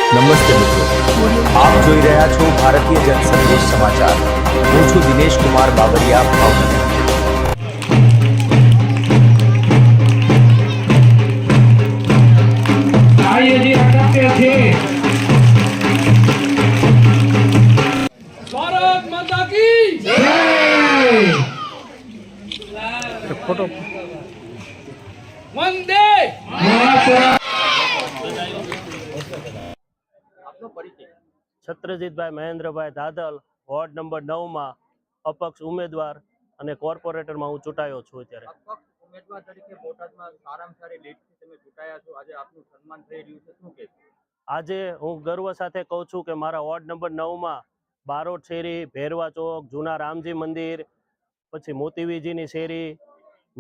નમસ્તે મિત્રો, આપ જોઈ રહ્યા છો ભારતીય જનસંદેશ સમાચાર। હું છું દિનેશ કુમાર બાબરિયા, ભાવનગર। भारत माता की फोटो वंदे છત્રજીતભાઈ મહેન્દ્રભાઈ દાદલ, વોર્ડ નંબર 9 માં અપક્ષ ઉમેદવાર અને કોર્પોરેટરમાં હું ચૂંટાયો છું। અત્યારે અપક્ષ ઉમેદવાર તરીકે બોટાદમાં સારામાં સારી લીડથી તમે ચૂંટાયા છો, આજે આપનું સન્માન થઈ રહ્યું છે, શું કહેશો? આજે હું ગર્વ સાથે કહું છું કે મારા વોર્ડ નંબર 9 માં બારોટ શેરી, ભેરવા ચોક, જૂના રામજી મંદિર, પછી મોતીવીજીની શેરી,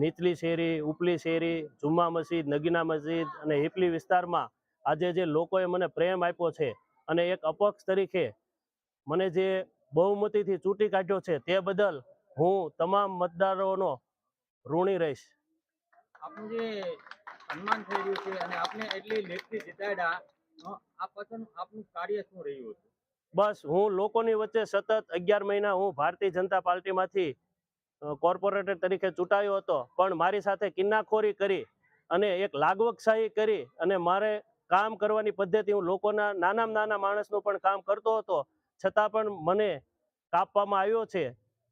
નીચલી શેરી, ઉપલી શેરી, જુમ્મા મસ્જિદ, નગીના મસ્જિદ અને હિપલી વિસ્તારમાં આજે જે લોકોએ મને પ્રેમ આપ્યો છે અને એક અપક્ષ તરીકે મને જે બહુમતીથી ચૂંટી કાઢ્યો છે તે બદલ હું તમામ મતદારોનો ઋણી રહીશ। આપનું જે સન્માન થઈ રહ્યું છે અને આપને એટલી લીડથી જીતાડ્યા, આ પછી આપનું કાર્ય શું રહ્યું છે? બસ હું લોકોની વચ્ચે સતત 11 મહિના હું ભારતીય જનતા પાર્ટીમાંથી કોર્પોરેટર તરીકે ચૂંટાયો હતો, પણ મારી સાથે કિન્નાખોરી કરી અને એક લાગવકશાહી કરી અને મારે કામ કરવાની પદ્ધતિ, હું લોકોના નાના માણસનું પણ કામ કરતો હતો, છતાં પણ મને કાપવામાં આવ્યો છે।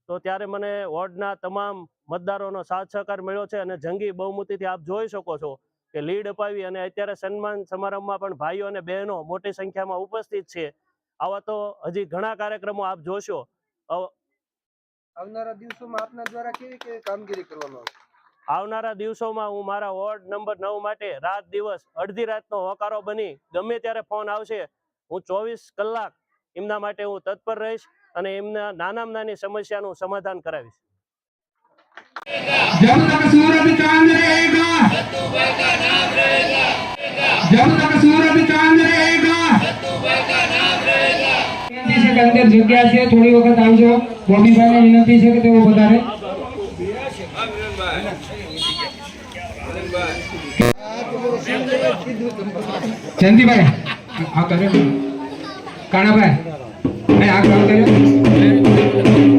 તો ત્યારે મને વોર્ડના તમામ મતદારોનો સાથ સહકાર મળ્યો છે અને જંગી બહુમતીથી આપ જોઈ શકો છો કે લીડ અપાવી અને અત્યારે સન્માન સમારંભમાં પણ ભાઈઓ અને બહેનો મોટી સંખ્યામાં ઉપસ્થિત છે। આવા તો હજી ઘણા કાર્યક્રમો આપ જોશો। આવનારા દિવસોમાં આપના દ્વારા કેવી કેવી કામગીરી કરવામાં આવશે? આવનારા દિવસોમાં હું મારા વોર્ડ નંબર 9 માટે રાત દિવસ અડધી રાતનો હોકારો બની ગમે ત્યારે ફોન આવશે, હું 24 કલાક એમના માટે હું તત્પર રહીશ અને એમના નાની સમસ્યાનું સમાધાન કરાવીશ। जब तक सूरज चांद रहेगा, जब तक सूरज चांद रहेगा, अंदर जग्या છે, થોડી વખત આવજો। બોડીભાઈને વિનંતી છે કે તેઓ વધારે જયંતિભાઈ આ કર્યો, કાણાભાઈ આ કામ કર્યો।